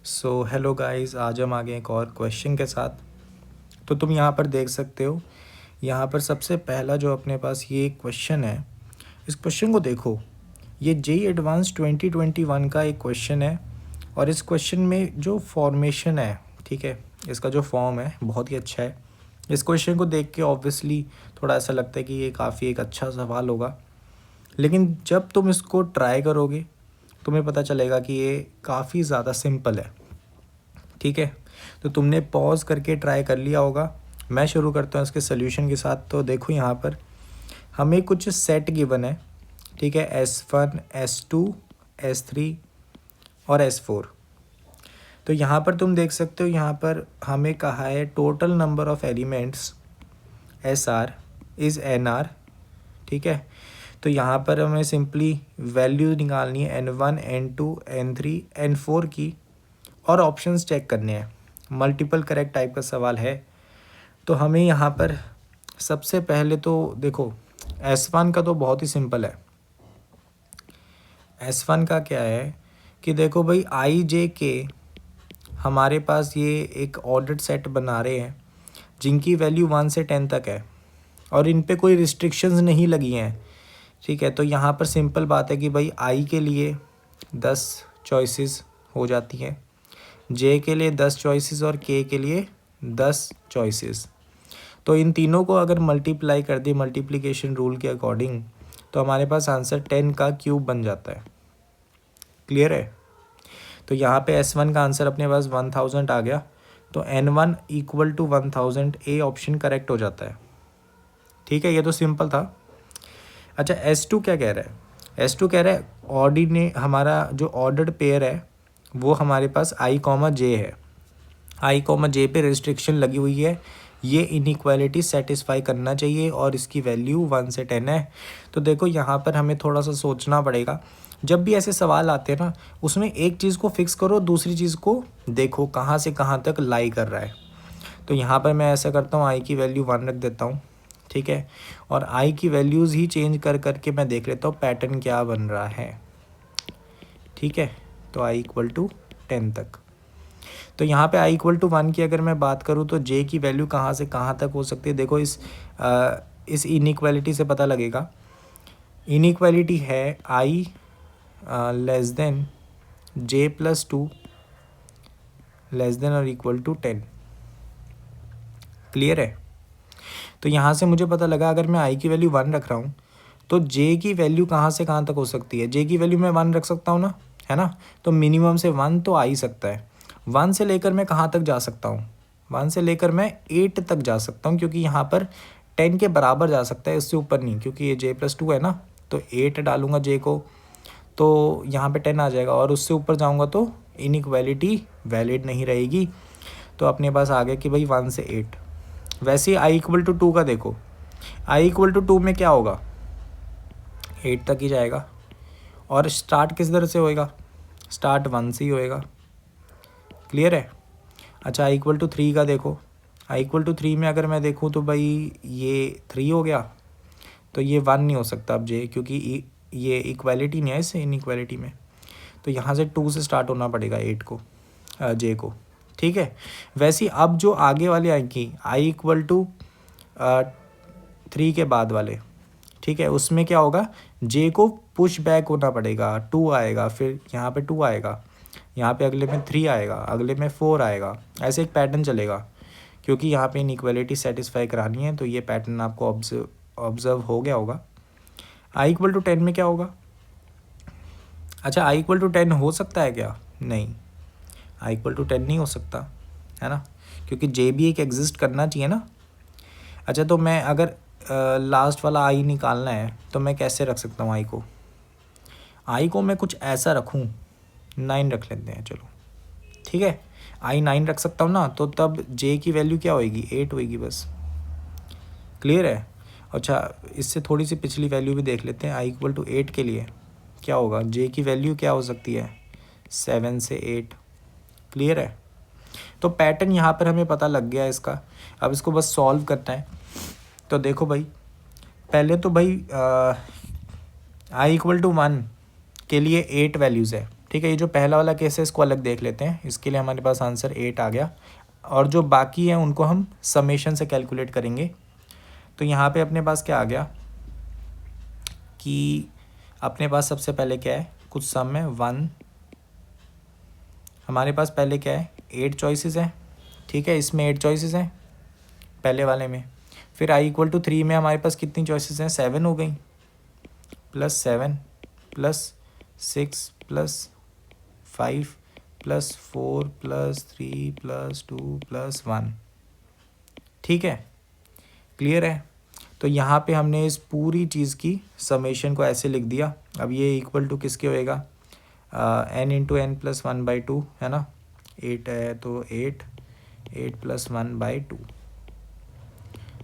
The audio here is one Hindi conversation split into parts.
सो हेलो गाइस, आज हम आ गए एक और क्वेश्चन के साथ। तो तुम यहाँ पर देख सकते हो, यहाँ पर सबसे पहला जो अपने पास ये क्वेश्चन है, इस क्वेश्चन को देखो। ये जेई एडवांस 2021 का एक क्वेश्चन है और इस क्वेश्चन में जो फॉर्मेशन है, ठीक है, इसका जो फॉर्म है बहुत ही अच्छा है। इस क्वेश्चन को देख के ऑब्वियसली थोड़ा ऐसा लगता है कि ये काफ़ी एक अच्छा सवाल होगा, लेकिन जब तुम इसको ट्राई करोगे तुम्हें पता चलेगा कि ये काफ़ी ज़्यादा सिंपल है। ठीक है, तो तुमने पॉज करके ट्राई कर लिया होगा। मैं शुरू करता हूँ इसके सोल्यूशन के साथ। तो देखो यहाँ पर हमें कुछ सेट गिवन है, ठीक है, S1 S2 S3 और S4। तो यहाँ पर तुम देख सकते हो, यहाँ पर हमें कहा है total number of elements SR is NR। ठीक है, तो यहाँ पर हमें सिंपली वैल्यू निकालनी है N1 N2 N3 N4 की और ऑप्शंस चेक करने हैं। मल्टीपल करेक्ट टाइप का सवाल है। तो हमें यहाँ पर सबसे पहले तो देखो S1 का तो बहुत ही सिंपल है। S1 का क्या है कि देखो भाई IJK हमारे पास ये एक ऑर्डर्ड सेट बना रहे हैं जिनकी वैल्यू 1 से 10 तक है और इन पे कोई रिस्ट्रिक्शंस नहीं लगी हैं। ठीक है, तो यहाँ पर सिंपल बात है कि भाई I के लिए 10 चॉइसेस हो जाती हैं, J के लिए 10 चॉइसेस और K के लिए 10 चॉइसेस। तो इन तीनों को अगर मल्टीप्लाई कर दे मल्टीप्लिकेशन रूल के अकॉर्डिंग तो हमारे पास आंसर 10 का क्यूब बन जाता है। क्लियर है? तो यहाँ पे S1 का आंसर अपने पास 1000 आ गया, तो N1 equal to 1000 A option correct हो जाता है। ठीक है, ये तो सिंपल था। अच्छा, S2 क्या कह रहा है? S2 कह रहा है हमारा जो ऑर्डर्ड पेयर है वो हमारे पास I, J है। I, J पे रिस्ट्रिक्शन लगी हुई है, ये इनइक्वालिटी सेटिस्फाई करना चाहिए और इसकी वैल्यू 1 से 10 है। तो देखो यहाँ पर हमें थोड़ा सा सोचना पड़ेगा। जब भी ऐसे सवाल आते हैं ना, उसमें एक चीज़ को फिक्स करो, दूसरी चीज़ को देखो कहाँ से कहाँ तक लाई कर रहा है। तो यहाँ पर मैं ऐसा करता हूँ, I की वैल्यू 1 रख देता हूँ। ठीक है, और I की वैल्यूज़ ही चेंज कर करके मैं देख लेता हूँ पैटर्न क्या बन रहा है। ठीक है, तो I इक्वल टू 10 तक। तो यहाँ पे I इक्वल टू 1 की अगर मैं बात करूँ तो J की वैल्यू कहाँ से कहाँ तक हो सकती है। देखो इस इनइक्वालिटी से पता लगेगा। इनइक्वालिटी है I less than J plus 2 less than और इक्वल टू 10। क्लियर है? तो यहाँ से मुझे पता लगा अगर मैं I की वैल्यू 1 रख रहा हूँ तो J की वैल्यू कहाँ से कहाँ तक हो सकती है। J की वैल्यू मैं 1 रख सकता हूँ ना, है ना। तो मिनिमम से 1 तो आ ही सकता है। 1 से लेकर मैं कहाँ तक जा सकता हूँ? 1 से लेकर मैं 8 तक जा सकता हूँ, क्योंकि यहाँ पर 10 के बराबर जा सकता है, इससे ऊपर नहीं, क्योंकि ये J प्लस 2 है ना। तो 8 डालूंगा J को तो यहाँ पे 10 आ जाएगा, और उससे ऊपर जाऊँगा तो इनइक्वालिटी वैलिड नहीं रहेगी। तो अपने पास आ गया कि भाई 1 से 8। वैसे ही I इक्वल टू 2 का देखो, I इक्वल टू 2 में क्या होगा, 8 तक ही जाएगा। और स्टार्ट किस तरह से होएगा? स्टार्ट 1 से ही होएगा। क्लियर है? अच्छा, I इक्वल टू 3 का देखो, I इक्वल टू 3 में अगर मैं देखूँ तो भाई ये 3 हो गया, तो ये 1 नहीं हो सकता अब J, क्योंकि ये इक्वालिटी नहीं है इससे इनइक्वालिटी में। तो यहाँ से 2 से स्टार्ट होना पड़ेगा 8 को, J को। ठीक है, वैसे ही अब जो आगे वाले आएंगी I इक्वल टू 3 के बाद वाले, ठीक है, उसमें क्या होगा, J को पुश बैक होना पड़ेगा, 2 आएगा, फिर यहाँ पे 2 आएगा, यहाँ पे अगले में 3 आएगा, अगले में 4 आएगा। ऐसे एक पैटर्न चलेगा, क्योंकि यहाँ पे इनइक्वालिटी सेटिस्फाई करानी है। तो ये पैटर्न आपको ऑब्जर्व हो गया होगा। I इक्वल टू 10 में क्या होगा? अच्छा, I इक्वल टू 10 हो सकता है क्या? नहीं, I इक्वल टू 10 नहीं हो सकता, है ना, क्योंकि J भी एक एग्जिस्ट करना चाहिए ना। अच्छा, तो मैं अगर लास्ट वाला I निकालना है तो मैं कैसे रख सकता हूँ I को मैं कुछ ऐसा रखूँ, 9 रख लेते हैं, चलो ठीक है। I 9 रख सकता हूँ ना, तो तब J की वैल्यू क्या होएगी, 8 होएगी बस। क्लियर है? अच्छा, इससे थोड़ी सी पिछली वैल्यू भी देख लेते हैं। I इक्वल टू 8 के लिए क्या होगा, J की वैल्यू क्या हो सकती है, 7 से 8। क्लियर है? तो पैटर्न यहाँ पर हमें पता लग गया इसका। अब इसको बस सॉल्व करना है। तो देखो भाई, पहले तो भाई I इक्वल टू 1 के लिए 8 वैल्यूज़ है, ठीक है, ये जो पहला वाला केस है इसको अलग देख लेते हैं। इसके लिए हमारे पास आंसर 8 आ गया, और जो बाकी है उनको हम समेशन से कैलकुलेट करेंगे। तो यहाँ पे अपने पास क्या आ गया कि अपने पास सबसे पहले क्या है, कुछ सम है 1, हमारे पास पहले क्या है 8 चॉइसेस हैं, ठीक है, इसमें 8 चॉइसेस हैं पहले वाले में। फिर i=3 में हमारे पास कितनी चॉइसेस हैं, 7 हो गई, +7 +6 +5 +4 +3 +2 +1, ठीक है, क्लियर है। तो यहाँ पे हमने इस पूरी चीज़ की समेशन को ऐसे लिख दिया। अब ये इक्वल टू किसके होएगा, n × n+1/2 है ना, 8 है तो 8 +1/2,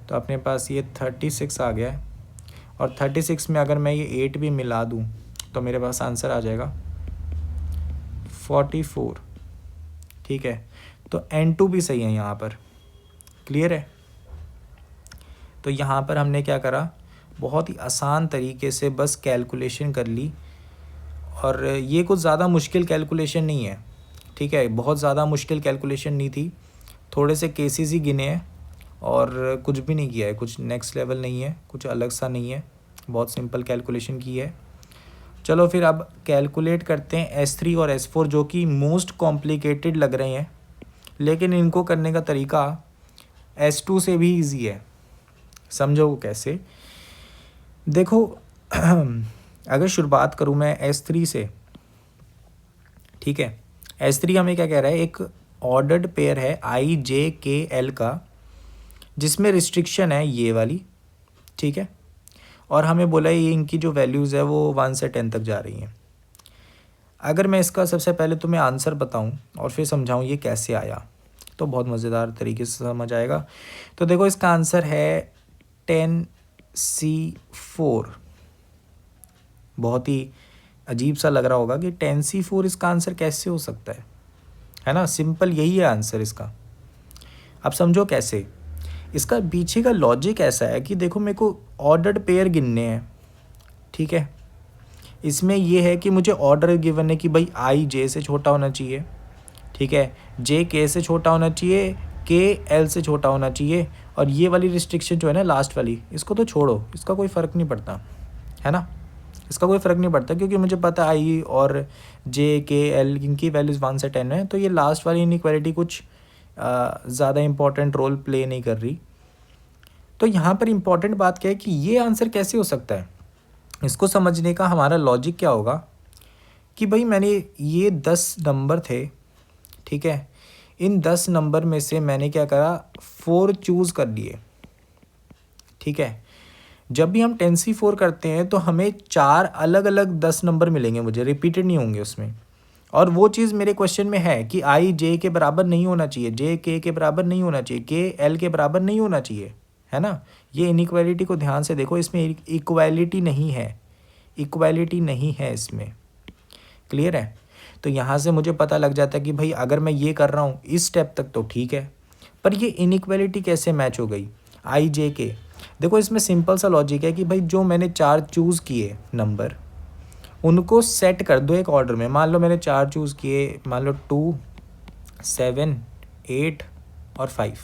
तो अपने पास ये 36 आ गया है। और 36 में अगर मैं ये 8 भी मिला दूँ तो मेरे पास आंसर आ जाएगा 44, ठीक है। तो n2 भी सही है यहाँ पर, क्लियर है। तो यहाँ पर हमने क्या करा, बहुत ही आसान तरीके से बस कैलकुलेशन कर ली, और ये कुछ ज़्यादा मुश्किल कैलकुलेशन नहीं है, ठीक है, बहुत ज़्यादा मुश्किल कैलकुलेशन नहीं थी, थोड़े से केसेस ही गिने हैं और कुछ भी नहीं किया है, कुछ नेक्स्ट लेवल नहीं है, कुछ अलग सा नहीं है, बहुत सिंपल कैलकुलेशन की है। चलो फिर अब कैलकुलेट करते हैं S3 और S4, जो कि मोस्ट कॉम्प्लिकेटेड लग रहे हैं, लेकिन इनको करने का तरीका S2 से भी ईजी है। समझो कैसे, देखो अगर शुरुआत करूँ मैं S3 से, ठीक है, S3 हमें क्या कह रहा है, एक ऑर्डर्ड पेयर है IJKL का, जिसमें रिस्ट्रिक्शन है ये वाली, ठीक है, और हमें बोला है ये इनकी जो वैल्यूज़ है वो 1 से 10 तक जा रही हैं। अगर मैं इसका सबसे पहले तुम्हें आंसर बताऊं और फिर समझाऊं ये कैसे आया, तो बहुत मज़ेदार तरीके से समझ आएगा। तो देखो इसका आंसर है 10C4। बहुत ही अजीब सा लग रहा होगा कि 10C4 इसका आंसर कैसे हो सकता है ना, सिंपल यही है आंसर इसका। अब समझो कैसे, इसका पीछे का लॉजिक ऐसा है कि देखो मेरे को ऑर्डर्ड पेयर गिनने हैं, ठीक है, इसमें ये है कि मुझे ऑर्डर गिवन है कि भाई I J से छोटा होना चाहिए, ठीक है, J K से छोटा होना चाहिए, K L से छोटा होना चाहिए, और ये वाली रिस्ट्रिक्शन जो है ना लास्ट वाली, इसको तो छोड़ो, इसका कोई फ़र्क नहीं पड़ता, है ना, इसका कोई फ़र्क नहीं पड़ता, क्योंकि मुझे पता है I और J K L इनकी वैल्यूज़ 1 से 10 है, तो ये लास्ट वाली इनइक्वालिटी कुछ ज़्यादा इंपॉर्टेंट रोल प्ले नहीं कर रही। तो यहाँ पर इम्पॉर्टेंट बात क्या है कि ये आंसर कैसे हो सकता है, इसको समझने का हमारा लॉजिक क्या होगा कि भाई मैंने ये 10 नंबर थे, ठीक है, इन 10 नंबर में से मैंने क्या करा, 4 चूज़ कर लिए, ठीक है। जब भी हम 10C4 करते हैं तो हमें 4 अलग अलग 10 नंबर मिलेंगे, मुझे रिपीटेड नहीं होंगे उसमें, और वो चीज़ मेरे क्वेश्चन में है कि I J के बराबर नहीं होना चाहिए, J K के बराबर नहीं होना चाहिए, K L के बराबर नहीं होना चाहिए, है ना। ये इनइक्वालिटी को ध्यान से देखो, इसमें इक्वालिटी नहीं है, इक्वालिटी नहीं है इसमें, क्लियर है। तो यहाँ से मुझे पता लग जाता है कि भाई अगर मैं ये कर रहा हूँ इस स्टेप तक तो ठीक है, पर ये इनइक्वालिटी कैसे मैच हो गई I J के। देखो इसमें सिंपल सा लॉजिक है कि भाई जो मैंने 4 चूज़ किए नंबर, उनको सेट कर दो एक ऑर्डर में। मान लो मैंने 4 चूज़ किए, मान लो 2 7 8 और 5,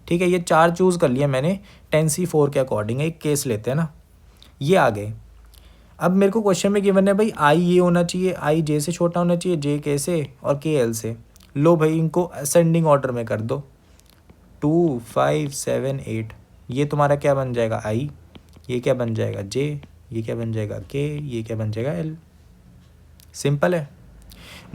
ठीक है, ये 4 चूज़ कर लिया मैंने 10C4 के अकॉर्डिंग। एक केस लेते हैं ना, ये आ गए। अब मेरे को क्वेश्चन में गिवन है भाई I ये होना चाहिए, I J से छोटा होना चाहिए, J K से और K L से। लो भाई इनको असेंडिंग ऑर्डर में कर दो, 2 5 7 8, ये तुम्हारा क्या बन जाएगा I, ये क्या बन जाएगा J, ये क्या बन जाएगा K, ये क्या बन जाएगा L। सिंपल है।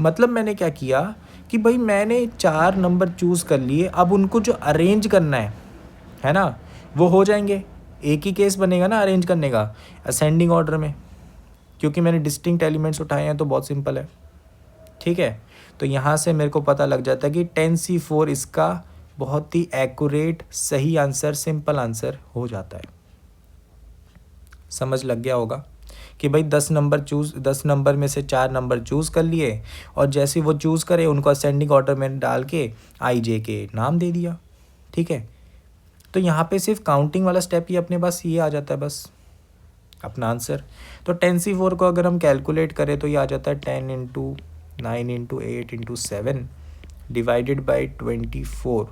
मतलब मैंने क्या किया कि भाई मैंने 4 नंबर चूज़ कर लिए, अब उनको जो अरेंज करना है ना, वो हो जाएंगे। एक ही केस बनेगा ना अरेंज करने का, असेंडिंग ऑर्डर में, क्योंकि मैंने डिस्टिंक्ट एलिमेंट्स उठाए हैं, तो बहुत सिंपल है, ठीक है। तो यहाँ से मेरे को पता लग जाता है कि 10C4 इसका बहुत ही एक्यूरेट सही आंसर, सिंपल आंसर हो जाता है। समझ लग गया होगा कि भाई 10 नंबर में से 4 नंबर चूज़ कर लिए, और जैसे वो चूज़ करे उनको असेंडिंग ऑर्डर में डाल के I J के नाम दे दिया, ठीक है। तो यहाँ पे सिर्फ काउंटिंग वाला स्टेप ही अपने पास ये आ जाता है बस, अपना आंसर। तो 10C4 को अगर हम कैलकुलेट करें तो ये आ जाता है 10 into 9 into 8 into 7 divided by 24।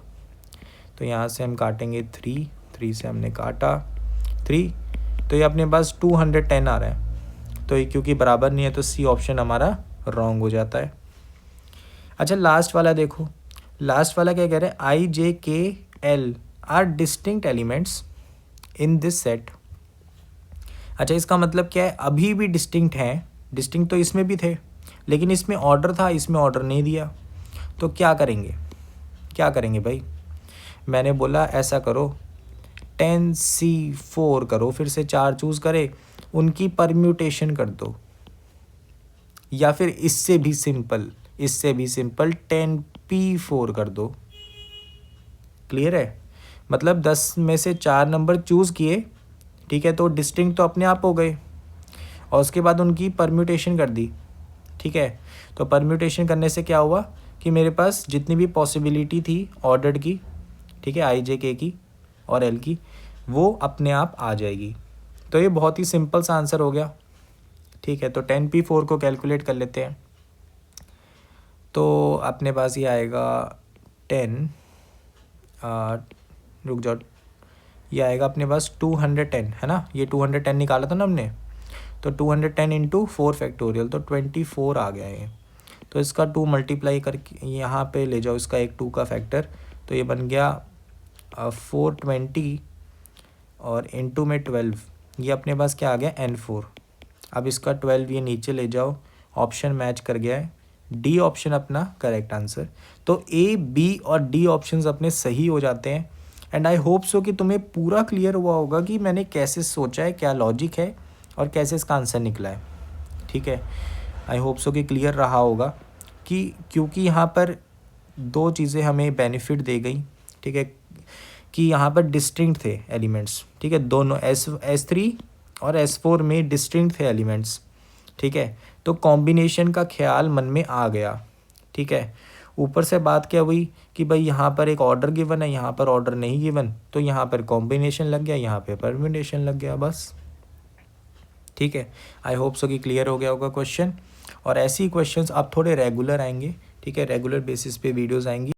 तो यहाँ से हम काटेंगे 3 से हमने काटा 3, तो ये अपने पास 210 आ रहा है। तो ये क्योंकि बराबर नहीं है तो सी ऑप्शन हमारा रॉन्ग हो जाता है। अच्छा लास्ट वाला देखो, लास्ट वाला क्या कह रहे हैं, आई जे के L R distinct elements in this set. अच्छा इसका मतलब क्या है, अभी भी डिस्टिंक्ट हैं, डिस्टिंक्ट तो इसमें भी थे लेकिन इसमें ऑर्डर था, इसमें ऑर्डर नहीं दिया। तो क्या करेंगे, क्या करेंगे भाई, मैंने बोला ऐसा करो 10C4 करो, फिर से 4 चूज़ करे, उनकी परम्यूटेशन कर दो, या फिर इससे भी सिंपल 10P4 कर दो। क्लियर है, मतलब 10 में से 4 नंबर चूज़ किए, ठीक है, तो डिस्टिंक्ट तो अपने आप हो गए और उसके बाद उनकी परम्यूटेशन कर दी। ठीक है, तो परम्यूटेशन करने से क्या हुआ कि मेरे पास जितनी भी पॉसिबिलिटी थी ऑर्डर्ड की, ठीक है, आई जे के की और एल की, वो अपने आप आ जाएगी। तो ये बहुत ही सिंपल सा आंसर हो गया। ठीक है, तो 10P4 को कैलकुलेट कर लेते हैं। तो अपने पास ये आएगा 10, रुक जाओ, ये आएगा अपने पास 210 है ना, ये 210 निकाला था ना हमने, तो 210 इंटू 4 फैक्टोरियल, तो 24 आ गया ये। तो इसका 2 मल्टीप्लाई करके यहाँ पे ले जाओ, इसका एक 2 का फैक्टर, तो ये बन गया 420 और इंटू में 12, ये अपने पास क्या आ गया N4। अब इसका 12 ये नीचे ले जाओ, ऑप्शन मैच कर गया है, डी ऑप्शन अपना करेक्ट आंसर। तो ए बी और डी ऑप्शंस अपने सही हो जाते हैं। एंड आई होप सो कि तुम्हें पूरा क्लियर हुआ होगा कि मैंने कैसे सोचा है, क्या लॉजिक है और कैसे इसका आंसर निकला है। ठीक है, आई होप सो कि क्लियर रहा होगा कि क्योंकि यहाँ पर 2 चीज़ें हमें बेनिफिट दे गई। ठीक है, कि यहाँ पर डिस्टिंक्ट थे एलिमेंट्स, ठीक है, दोनों S3 और S4 में डिस्टिंक्ट थे एलिमेंट्स। ठीक है, तो कॉम्बिनेशन का ख्याल मन में आ गया। ठीक है, ऊपर से बात क्या हुई कि भाई यहाँ पर एक ऑर्डर गिवन है, यहाँ पर ऑर्डर नहीं गिवन, तो यहाँ पर कॉम्बिनेशन लग गया, यहाँ पे परम्यूटेशन लग गया, बस। ठीक है, आई होप सो कि क्लियर हो गया होगा क्वेश्चन। और ऐसे ही क्वेश्चंस अब थोड़े रेगुलर आएंगे। ठीक है, रेगुलर बेसिस पे वीडियोस आएंगी।